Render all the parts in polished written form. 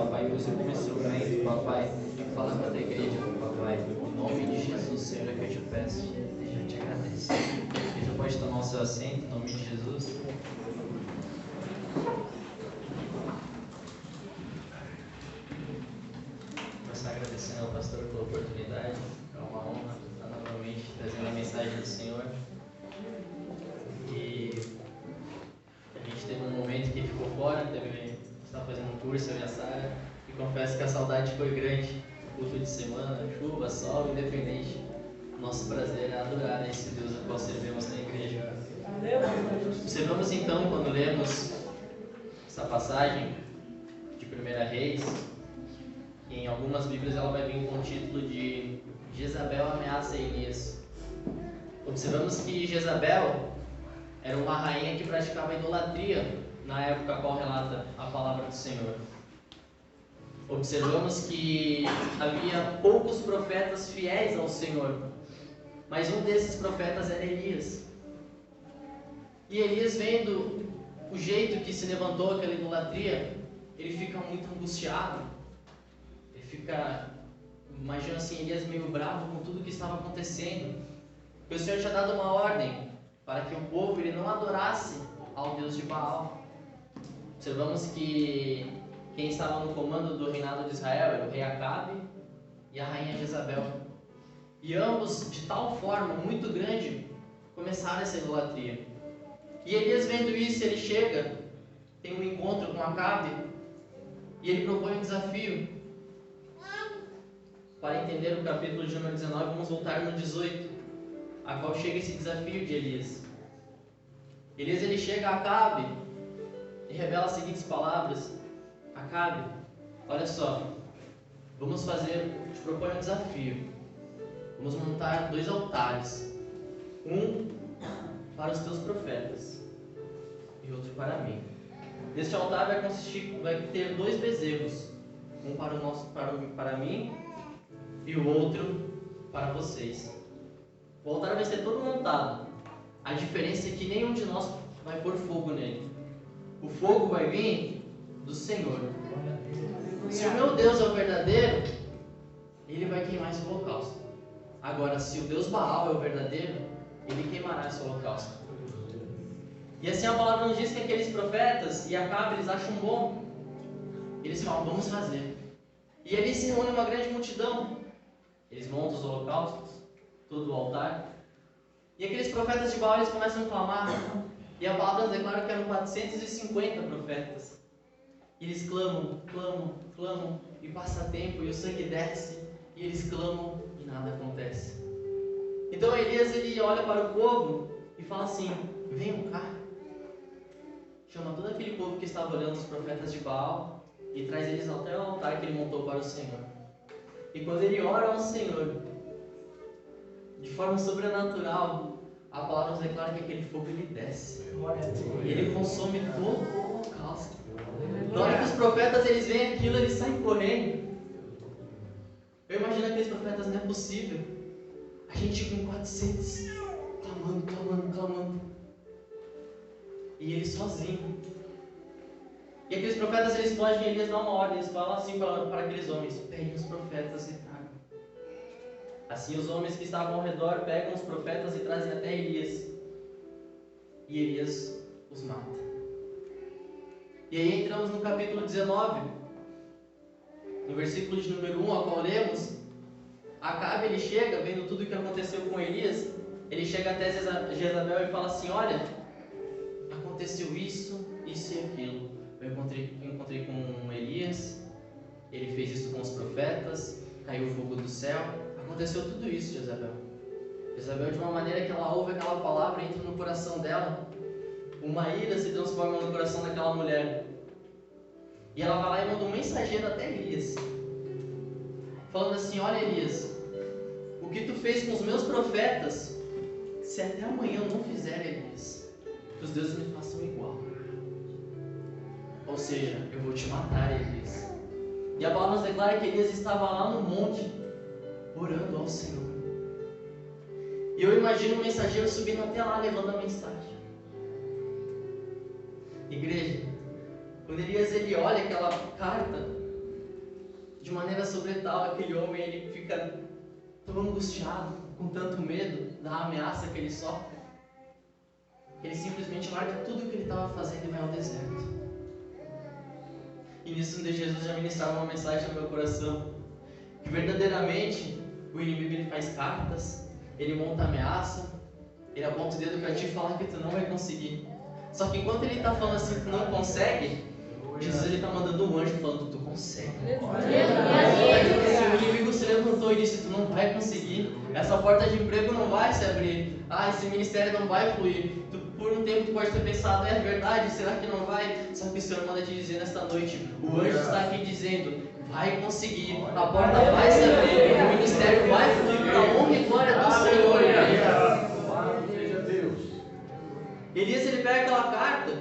papai, que você como instrumento, papai. Fala com a tua igreja, papai. Em nome de Jesus, Senhor, é que eu te peço. Deixa eu te agradecer. E tu pode tomar o seu assento, em nome de Jesus. Começar agradecendo ao pastor pela oportunidade. É uma honra estar novamente trazendo a mensagem do Senhor. E a gente teve um momento que ficou fora, estava fazendo um curso, eu e a Sara, e confesso que a saudade foi grande. Culto de semana, chuva, sol, independente. Nosso prazer é adorar esse Deus a qual servimos na igreja. Observamos então, quando lemos essa passagem de 1 Reis, que em algumas Bíblias ela vai vir com o título de Jezabel ameaça Elias. Observamos que Jezabel era uma rainha que praticava idolatria na época a qual relata a palavra do Senhor. Observamos que havia poucos profetas fiéis ao Senhor, mas um desses profetas era Elias. E Elias, vendo o jeito que se levantou aquela idolatria, ele fica muito angustiado. Ele fica, imagina assim, Elias meio bravo com tudo que estava acontecendo. O Senhor tinha dado uma ordem para que o povo ele não adorasse ao Deus de Baal. Observamos que quem estava no comando do reinado de Israel era o rei Acabe e a rainha Jezabel. E ambos, de tal forma muito grande, começaram essa idolatria. E Elias, vendo isso, ele chega, tem um encontro com Acabe e ele propõe um desafio. Para entender o capítulo de número 19, vamos voltar no 18, a qual chega esse desafio de Elias. Elias ele chega a Acabe e revela as seguintes palavras: Acabe, olha só, te proponho um desafio. Vamos montar 2 altares, um para os teus profetas e outro para mim. Neste altar vai ter 2 bezerros, um para mim e o outro para vocês. O altar vai ser todo montado. A diferença é que nenhum de nós vai pôr fogo nele. O fogo vai vir do Senhor. Se o meu Deus é o verdadeiro, ele vai queimar esse holocausto. Agora, se o Deus Baal é o verdadeiro, ele queimará esse holocausto. E assim a palavra nos diz que aqueles profetas e Acabe, eles acham bom. Eles falam, vamos fazer. E ali se reúne uma grande multidão. Eles montam os holocaustos, todo o altar. E aqueles profetas de Baal, eles começam a clamar. E a palavra declara que eram 450 profetas. E eles clamam, clamam, clamam, e passa tempo, e o sangue desce, e eles clamam, e nada acontece. Então Elias, ele olha para o povo e fala assim, venham cá. Chama todo aquele povo que estava olhando os profetas de Baal, e traz eles até o altar que ele montou para o Senhor. E quando ele ora ao Senhor, de forma sobrenatural, a palavra nos declara que aquele fogo ele desce. Ele consome todo o holocausto. Na hora que os profetas eles veem aquilo, eles saem correndo. Eu imagino aqueles profetas, não é possível. A gente com 400, clamando, clamando, clamando. E ele sozinho. E aqueles profetas eles fogem e Elias dá uma ordem. Eles falam assim para aqueles homens: peguem os profetas e tragam. Assim os homens que estavam ao redor pegam os profetas e trazem até Elias. E Elias os mata. E aí entramos no capítulo 19. No versículo de número 1, ao qual lemos, Acabe ele chega, vendo tudo o que aconteceu com Elias. Ele chega até Jezabel e fala assim: olha, aconteceu isso, isso e aquilo. Eu encontrei com Elias, ele fez isso com os profetas, caiu o fogo do céu. Aconteceu tudo isso, Jezabel. Jezabel, de uma maneira que ela ouve aquela palavra, entra no coração dela, uma ira se transforma no coração daquela mulher. E ela vai lá e manda um mensageiro até Elias, falando assim: olha Elias, o que tu fez com os meus profetas, se até amanhã eu não fizer, Elias, que os deuses me façam igual. Ou seja, eu vou te matar, Elias. E a palavra nos declara que Elias estava lá no monte, orando ao Senhor. E eu imagino o mensageiro subindo até lá, levando a mensagem. Igreja, quando Elias ele olha aquela carta, De maneira sobretal, aquele homem ele fica tão angustiado, com tanto medo da ameaça que ele sofre. Ele simplesmente larga tudo o que ele estava fazendo e vai ao deserto. E nisso Jesus já ministrava uma mensagem no meu coração, que verdadeiramente o inimigo ele faz cartas, ele monta ameaça, ele aponta o dedo para ti e fala que tu não vai conseguir. Só que enquanto ele está falando assim, tu não consegue, Jesus ele está mandando um anjo falando, tu consegue. Se o inimigo se levantou e disse, tu não vai conseguir, essa porta de emprego não vai se abrir, esse ministério não vai fluir. Por um tempo tu pode ter pensado, é verdade, será que não vai? Só que o Senhor manda te dizer nesta noite, o anjo está aqui dizendo, vai conseguir, a porta vai se abrir, o ministério vai fluir para a honra e glória do Senhor. Elias ele pega aquela carta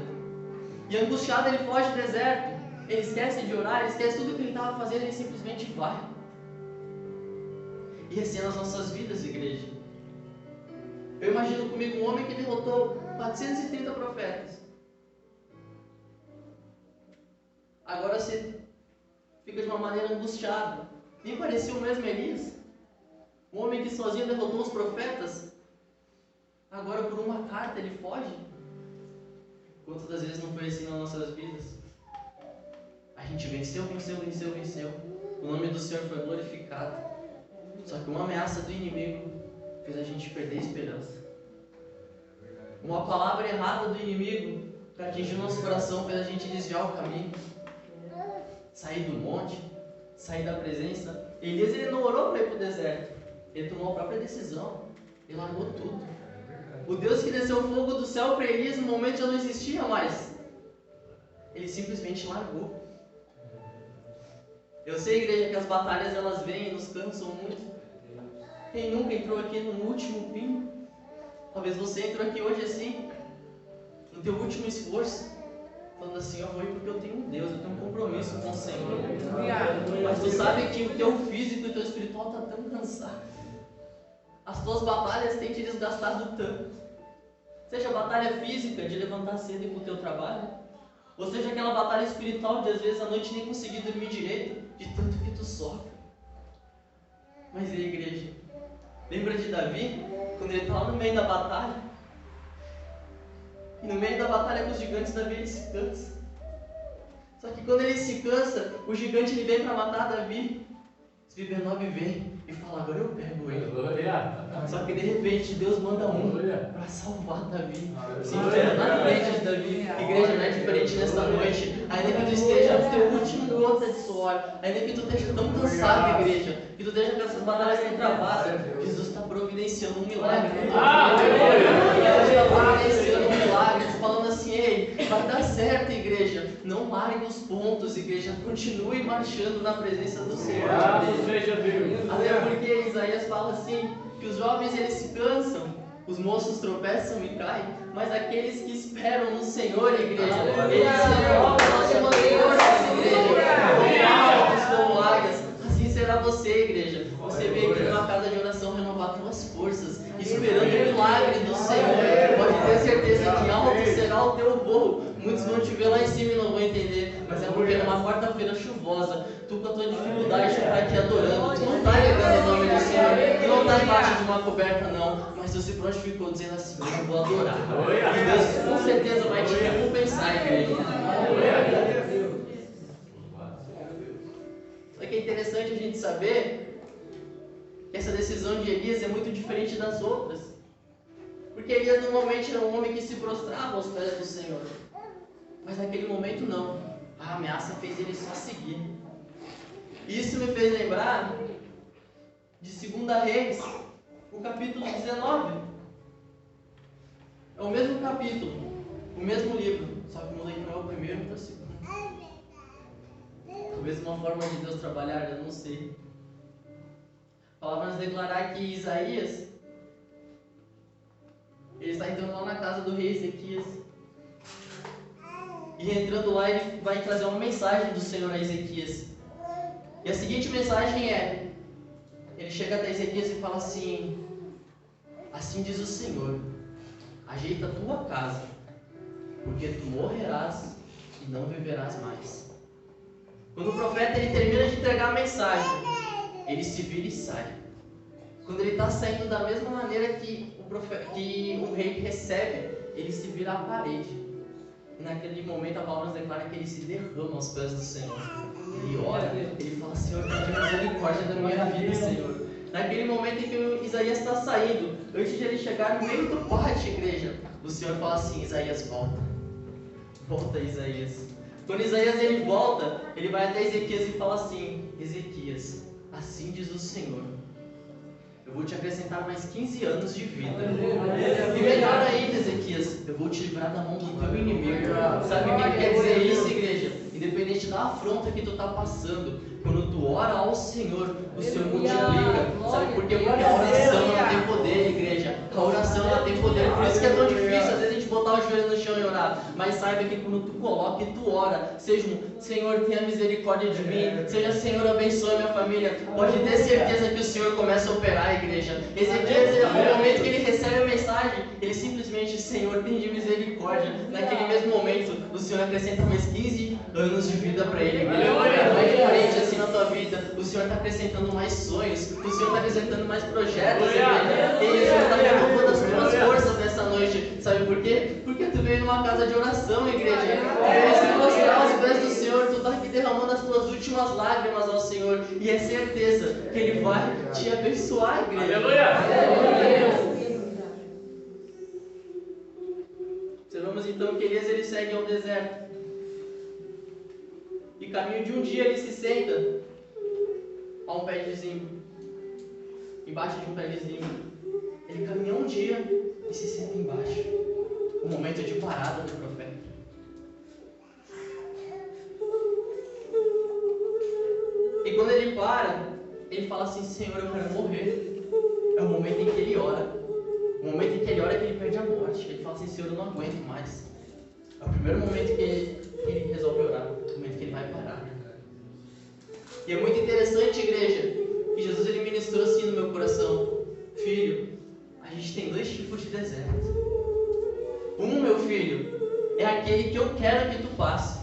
e angustiado ele foge do deserto, ele esquece de orar, ele esquece tudo o que ele estava fazendo, ele simplesmente vai. E assim é nas nossas vidas, igreja. Eu imagino comigo um homem que derrotou 430 profetas. Agora você fica de uma maneira angustiada. Nem parecia o mesmo Elias. Um homem que sozinho derrotou os profetas. Agora por uma carta ele foge. Quantas das vezes não foi assim nas nossas vidas? A gente venceu. O nome do Senhor foi glorificado. Só que uma ameaça do inimigo fez a gente perder a esperança. Uma palavra errada do inimigo para atingir o nosso coração fez a gente desviar o caminho. Sair do monte, sair da presença. Elias ele não orou para ir para o deserto. Ele tomou a própria decisão. Ele largou tudo. O Deus que desceu fogo do céu para Elias no momento já não existia mais. Ele simplesmente largou. Eu sei, igreja, que as batalhas elas vêm e nos cansam muito. Quem nunca entrou aqui no último pingo? Talvez você entrou aqui hoje assim, no teu último esforço, falando assim, eu vou ir porque eu tenho um Deus, eu tenho um compromisso com o Senhor. Mas tu sabe que o teu físico e o teu espiritual está tão cansado. As tuas batalhas têm te desgastado tanto. Seja a batalha física de levantar cedo e ir para o teu trabalho, ou seja aquela batalha espiritual de às vezes à noite nem conseguir dormir direito, de tanto que tu sofre. Mas aí, igreja, lembra de Davi? Quando ele estava no meio da batalha, e no meio da batalha com os gigantes, Davi ele se cansa. Só que quando ele se cansa, o gigante ele vem para matar Davi. Zbig-Benob vem e fala, agora eu pego ele. Só que de repente Deus manda um para salvar Davi. Se enfia na frente de Davi. Igreja, não é diferente nesta noite. Ainda que tu esteja no teu último gota de suor, ainda que tu esteja tão cansado, igreja, que tu esteja com essas batalhas tão travadas, Jesus está providenciando um milagre. Deus está providenciando um milagre, falando assim, ei, vai dar certo, igreja. Não largue os pontos, igreja. Continue marchando na presença do Senhor. Seja Deus. Até porque Isaías fala assim, que os jovens eles se cansam, os moços tropeçam e caem, mas aqueles que esperam no Senhor, igreja, eles renovam as suas forças, igreja, altos como águias. Assim será você, igreja. Você veio aqui numa casa de oração renovar suas forças, esperando o milagre do Senhor. Pode ter certeza que alto será o teu voo. Muitos vão te ver lá em cima e não vão entender, mas é porque numa quarta-feira chuvosa, tu com a tua dificuldade está aqui adorando, tu não está negando o nome do Senhor, tu não está embaixo de uma coberta não, mas tu se prontificou dizendo assim, eu vou adorar. E Deus com certeza vai te recompensar, igreja. Só que é interessante a gente saber que essa decisão de Elias é muito diferente das outras. Porque Elias normalmente era um homem que se prostrava aos pés do Senhor. Mas naquele momento não. A ameaça fez ele só seguir. Isso me fez lembrar de 2 Reis, o capítulo 19. É o mesmo capítulo, o mesmo livro, só que muda que não é o primeiro para o segundo. Talvez uma forma de Deus trabalhar, eu não sei. A palavra nos declarar que Isaías, ele está entrando lá na casa do rei Ezequias. E entrando lá, ele vai trazer uma mensagem do Senhor a Ezequias. E a seguinte mensagem é: ele chega até Ezequias e fala assim: assim diz o Senhor, ajeita a tua casa, porque tu morrerás e não viverás mais. Quando o profeta ele termina de entregar a mensagem, ele se vira e sai. Quando ele está saindo da mesma maneira que o rei recebe, ele se vira à parede. E naquele momento a palavra nos declara que ele se derrama aos pés do Senhor. Ele ora, ele fala: Senhor, tenha misericórdia da minha vida, Senhor. Naquele momento em que Isaías está saindo, antes de ele chegar no meio do pátio, igreja, o Senhor fala assim: Isaías, volta. Volta, Isaías. Quando Isaías ele volta, ele vai até Ezequias e fala assim: Ezequias, assim diz o Senhor, eu vou te acrescentar mais 15 anos de vida. E melhor ainda, Ezequias, eu vou te livrar da mão do teu inimigo. Sabe o que quer dizer isso, igreja? Independente da afronta que tu está passando, quando tu ora ao Senhor, o Senhor multiplica. Sabe por quê? Porque a oração ela tem poder, igreja. A oração ela tem poder. Por isso que é tão difícil, às vezes, a gente botar os joelhos no chão e orar. Mas saiba que quando tu coloca e tu ora, seja um Senhor, tenha misericórdia de mim, seja Senhor, abençoe minha família, pode ter certeza que o Senhor começa a operar, igreja. Ezequias, no momento que ele recebe a mensagem, ele simplesmente: Senhor, tem de misericórdia. Naquele mesmo momento, o Senhor acrescenta mais 15 anos de vida para ele. Não é diferente assim na tua vida. O Senhor está acrescentando mais sonhos, o Senhor está acrescentando mais projetos, igreja. E o Senhor está renovando as tuas forças nessa noite. Sabe por quê? Porque tu veio numa casa de oração, igreja. Tu veio se prostrar aos pés do Senhor. Tu está aqui derramando as tuas últimas lágrimas ao Senhor. E é certeza que Ele vai te abençoar, igreja. Aleluia! Observamos então que Elias ele segue ao deserto. E caminho de um dia ele se senta a um pé de zinco, embaixo de um pé de zinco. Ele caminha um dia e se senta embaixo. O momento de parada do profeta. E quando ele para, ele fala assim: Senhor, eu quero morrer. É o momento em que ele ora. O momento em que ele ora é que ele perde a morte. Ele fala assim: Senhor, eu não aguento mais. É o primeiro momento que ele resolve orar. O momento que ele vai parar. E é muito interessante, igreja, que Jesus ele ministrou assim no meu coração: Filho, a gente tem 2 tipos de deserto. Um, meu filho, é aquele que eu quero que tu passe.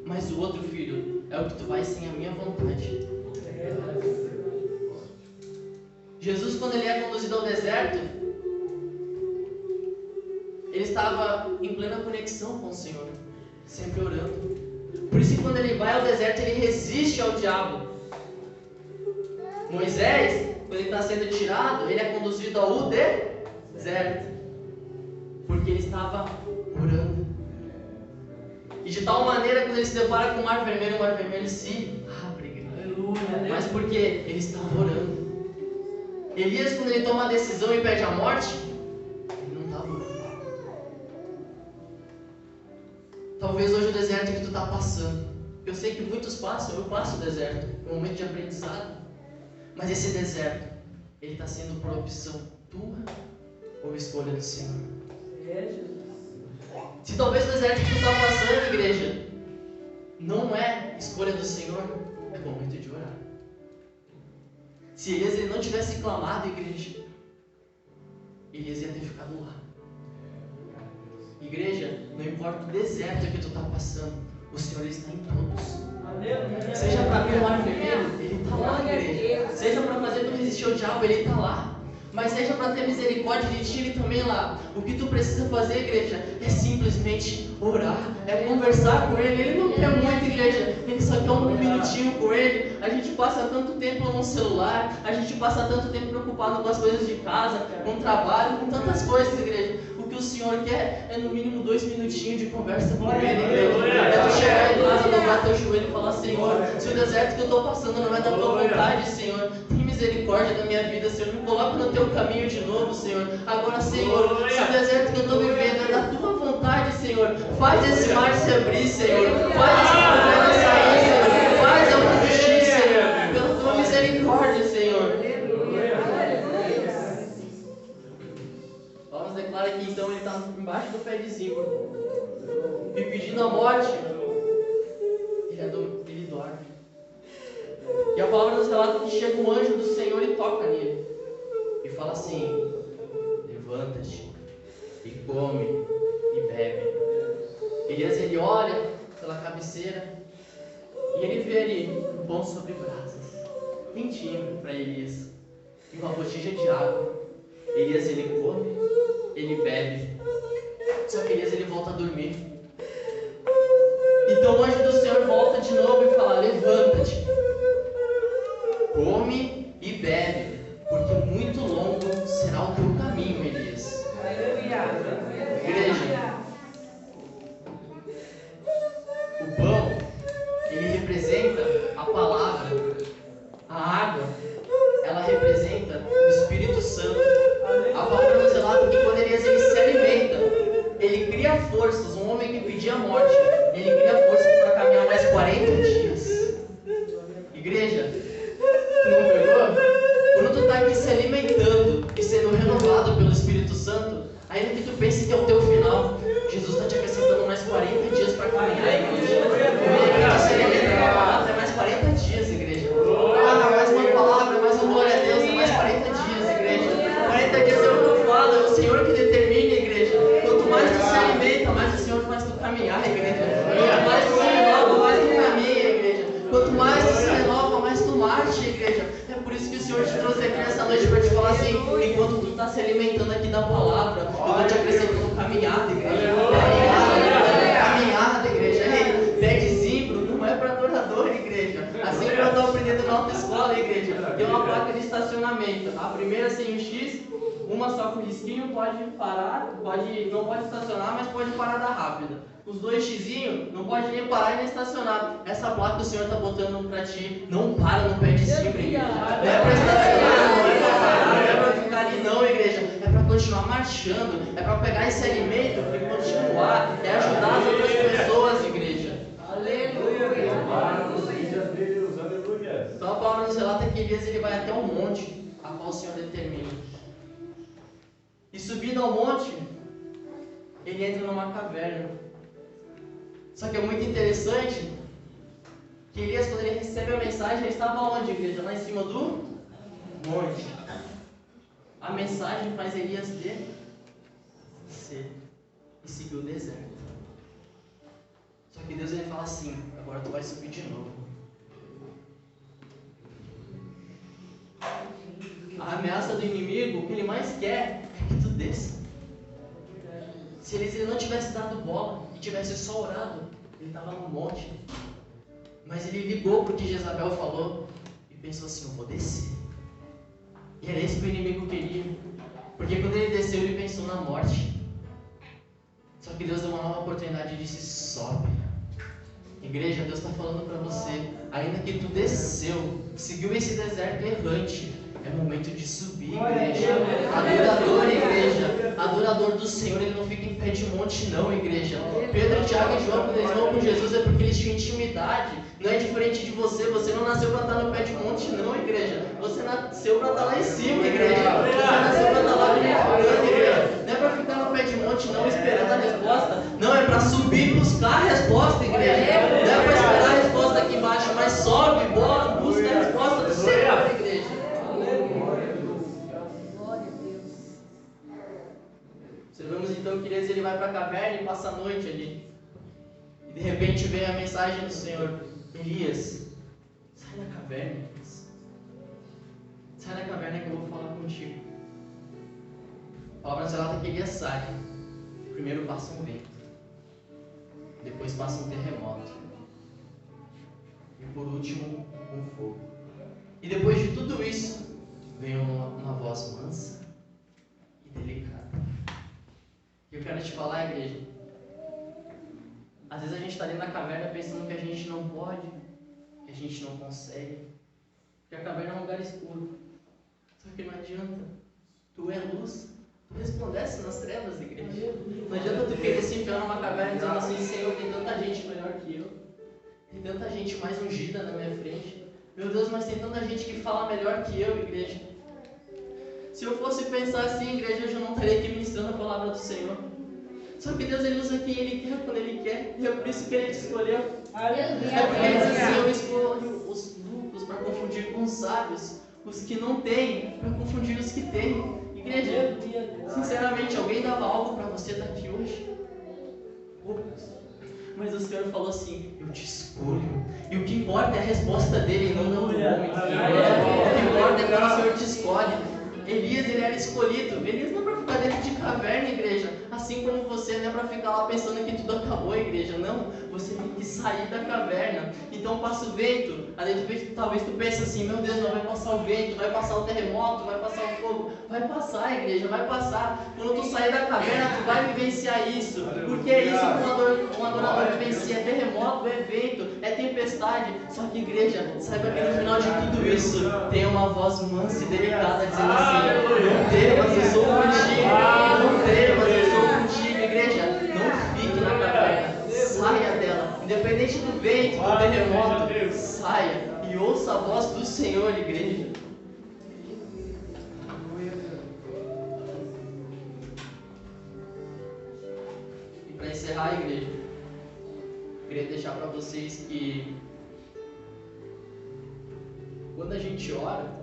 Mas o outro, filho, é o que tu vai sem a minha vontade. Jesus, quando ele é conduzido ao deserto, ele estava em plena conexão com o Senhor, sempre orando. Por isso que quando ele vai ao deserto, ele resiste ao diabo. Moisés, quando ele está sendo tirado, ele é conduzido ao deserto, porque ele estava orando. E de tal maneira, quando ele se depara com o mar vermelho se abre. Aleluia. Mas porque ele estava orando. Elias, quando ele toma a decisão e perde a morte, ele não estava orando. Talvez hoje o deserto que tu está passando, eu sei que muitos passam, eu passo o deserto, é um momento de aprendizado. Mas esse deserto, ele está sendo por opção tua ou escolha do Senhor? Se talvez o deserto que tu está passando, igreja, não é escolha do Senhor, é momento de orar. Se Elias ele não tivesse clamado, igreja, Elias ia ter ficado lá. Igreja, não importa o deserto que tu está passando, o Senhor está em todos. Seja para abrir o mar vermelho, Ele está lá, igreja. Seja para fazer tu resistir ao diabo, Ele está lá. Mas seja para ter misericórdia de ti, Ele também lá. O que tu precisa fazer, igreja, é simplesmente orar, é conversar com Ele. Ele não quer muito, igreja, Ele só quer um minutinho com Ele. A gente passa tanto tempo no celular, a gente passa tanto tempo preocupado com as coisas de casa, com o trabalho, com tantas coisas, igreja. O que o Senhor quer é no mínimo 2 minutinhos de conversa com Ele, igreja. É tu chegar em casa, dobrar teu joelho e falar: Senhor, se o deserto que eu estou passando não é da tua vontade, Senhor, tem misericórdia da minha vida, Senhor, me coloca no teu caminho de novo, Senhor. Agora, Senhor, se o deserto que eu estou vivendo é da tua vontade, Senhor, faz esse mar se abrir, Senhor, faz esse problema sair, Senhor, faz a justiça, Senhor, pela tua misericórdia, Senhor. Paulo nos declara que então ele está embaixo do pé de zinco e pedindo a morte, ele dorme. E a palavra nos relata que chega um anjo do Senhor e toca nele e fala assim: levanta-te e come e bebe. Elias ele olha pela cabeceira E ele vê ali um pão sobre brasas, quentinho para Elias, e uma botija de água. Elias, ele come, ele bebe. Só que Elias, ele volta a dormir. Então o anjo do Senhor volta de novo e fala: levanta-te, come e bebe, porque muito longo será o teu caminho, Elias. Igreja, o pão, ele representa a palavra. A água, ela representa o Espírito Santo. A palavra nos relata que quando Elias ele se alimenta, ele cria forças. Um homem que pedia a morte, ele cria forças para caminhar mais 40 dias. Igreja, tu não pegou? Quando tu está aqui se alimentando e sendo renovado pelo Espírito Santo, ainda que tu pense que é o teu final, Jesus está te acrescentando mais 40 dias para caminhar, igreja. Tu se alimenta com a palavra, é mais 40 dias, igreja. Ah, mais uma palavra, mais um glória a Deus, é mais 40 dias, igreja. 40 dias é o que eu falo, é o Senhor que determina, igreja. Quanto mais tu se alimenta, mais o Senhor faz tu caminhar, igreja. Quanto mais tu se renova, mais tu caminha, igreja. Quanto mais tu se renova, mais tu marcha, igreja. É por isso que o Senhor te trouxe aqui nessa noite para te falar assim: enquanto tu está se alimentando aqui da palavra, eu vou te acrescentando caminhada, igreja. Caminhada, igreja. Pé de zimbro não é para adorador, igreja. Assim que eu estou aprendendo na autoescola, igreja, tem uma placa de estacionamento. A primeira sem o X, uma só com risquinho, pode parar, não pode estacionar, mas pode parada rápida. Os dois xizinhos, não pode nem parar e nem estacionar. Essa placa o Senhor está botando para ti: não para no pé de zimbro, igreja. Não é para estacionar, não é para parar, não é para ficar ali não, igreja. É para continuar marchando, é para pegar esse alimento e continuar, é ajudar as outras pessoas, igreja. Aleluia. Então a palavra nos relata que Elias ele vai até o monte a qual o Senhor determina. E subindo ao monte, ele entra numa caverna. Só que é muito interessante que Elias, quando ele recebe a mensagem, ele estava onde, igreja? Lá em cima do monte. A mensagem faz Elias descer e seguir o deserto. Só que Deus ele fala assim: agora tu vai subir de novo. A ameaça do inimigo, o que ele mais quer é que tu desça. Se ele não tivesse dado bola e tivesse só orado, ele estava no monte. Mas ele ligou porque Jezabel falou e pensou assim: eu vou descer. E era isso que o inimigo queria. Porque quando ele desceu, ele pensou na morte. Só que Deus deu uma nova oportunidade e disse: sobe. Igreja, Deus está falando para você: ainda que tu desceu, seguiu esse deserto errante, é momento de subir, igreja. Adorador, igreja. Adorador do Senhor, ele não fica em pé de monte não, igreja. Pedro, Tiago e João, quando eles vão com Jesus, é porque eles tinham intimidade. Não é diferente de você. Você não nasceu para estar no pé de monte não, igreja. Você nasceu para estar lá em cima, igreja. Você nasceu para estar lá glorificando, igreja. Não é para ficar no pé de monte não, esperando a resposta. Não, é para subir e buscar a resposta, igreja. Não é para esperar a resposta aqui embaixo, mas sobe, busca a resposta do Senhor, igreja. Observamos então que Elias ele vai para a caverna e passa a noite ali. E de repente vem a mensagem do Senhor: Elias, sai da caverna, Elias. Sai da caverna que eu vou falar contigo. A palavra nos relata que Elias sai. Primeiro passa um vento, depois passa um terremoto, e por último um fogo. E depois de tudo isso, vem uma voz mansa e delicada. E eu quero te falar, igreja, às vezes a gente está ali na caverna pensando que a gente não pode, que a gente não consegue, que a caverna é um lugar escuro. Só que não adianta, tu é luz, tu resplandece nas trevas, igreja. Não adianta tu querer se enfiar numa caverna dizendo assim: Senhor, tem tanta gente melhor que eu, tem tanta gente mais ungida na minha frente. Meu Deus, mas tem tanta gente que fala melhor que eu, igreja. Se eu fosse pensar assim, igreja, hoje eu não estaria aqui ministrando a palavra do Senhor. Só que Deus ele usa quem Ele quer, quando Ele quer. E é por isso que Ele te escolheu. É porque Ele diz assim: eu escolho os loucos para confundir com os sábios, os que não têm para confundir os que têm. Igreja, sinceramente, alguém dava algo para você estar aqui hoje? Poucos. mas o Senhor falou assim: eu te escolho. E o que importa é a resposta dele, não do homem. O que importa é quando o Senhor te escolhe. Elias, ele era escolhido. Elias não é para ficar dentro de caverna, igreja. Assim como você não é para ficar lá pensando que tudo acabou, igreja. Não, você tem que sair da caverna. Então passa o vento. Talvez tu pense assim: meu Deus, não vai passar o vento, vai passar o terremoto, vai passar o fogo. Vai passar, igreja, vai passar. Quando tu sair da caverna, tu vai vivenciar isso. Porque é isso que um adorador vivencia: é terremoto, é vento, é tempestade. Só que, igreja, saiba que no final de tudo isso tem uma voz mansa e delicada dizendo assim: não temas, eu sou contigo. Não temas, eu sou contigo. Igreja, não fique na caverna, saia dela. Independente do vento, do terremoto, saia e ouça a voz do Senhor, igreja. E para encerrar, igreja, eu queria deixar para vocês que quando a gente ora,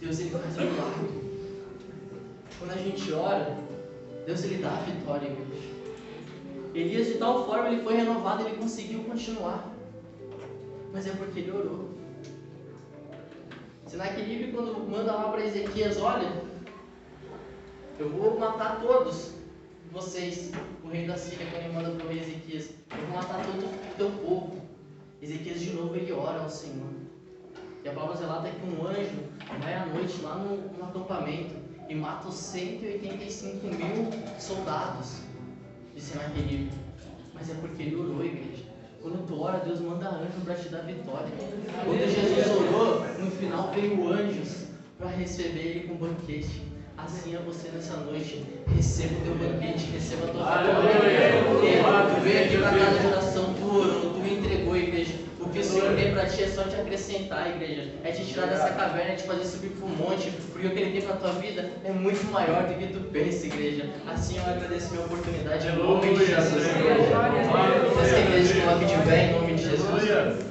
Deus, ele faz um milagre. Quando a gente ora, Deus, ele dá a vitória, igreja. Elias, de tal forma, ele foi renovado, ele conseguiu continuar. Mas é porque ele orou. Senaqueribe, quando manda lá para Ezequias: olha, eu vou matar todos vocês. O rei da Síria, quando ele manda para o rei Ezequias: eu vou matar todo o teu povo. Ezequias, de novo, ele ora ao Senhor. E a palavra relata que um anjo vai à noite lá no acampamento e mata os 185 mil soldados de Senaqueribe. Mas é porque ele orou, igreja. Quando tu ora, Deus manda anjo para te dar vitória. Quando Jesus orou, no final veio anjos para receber ele com banquete. Assim é você nessa noite. Receba o teu banquete, receba a tua vitória. Porque tu veio aqui para casa de oração, tu orou, tu me entregou, igreja. O que o Senhor tem para ti é só te acrescentar, igreja. É te tirar dessa caverna, é te fazer subir para um monte. Porque o que Ele tem para a tua vida é muito maior do que tu pensa, igreja. Assim eu agradeço a minha oportunidade em nome de Jesus, igreja. Essa igreja coloque de pé em nome de Jesus.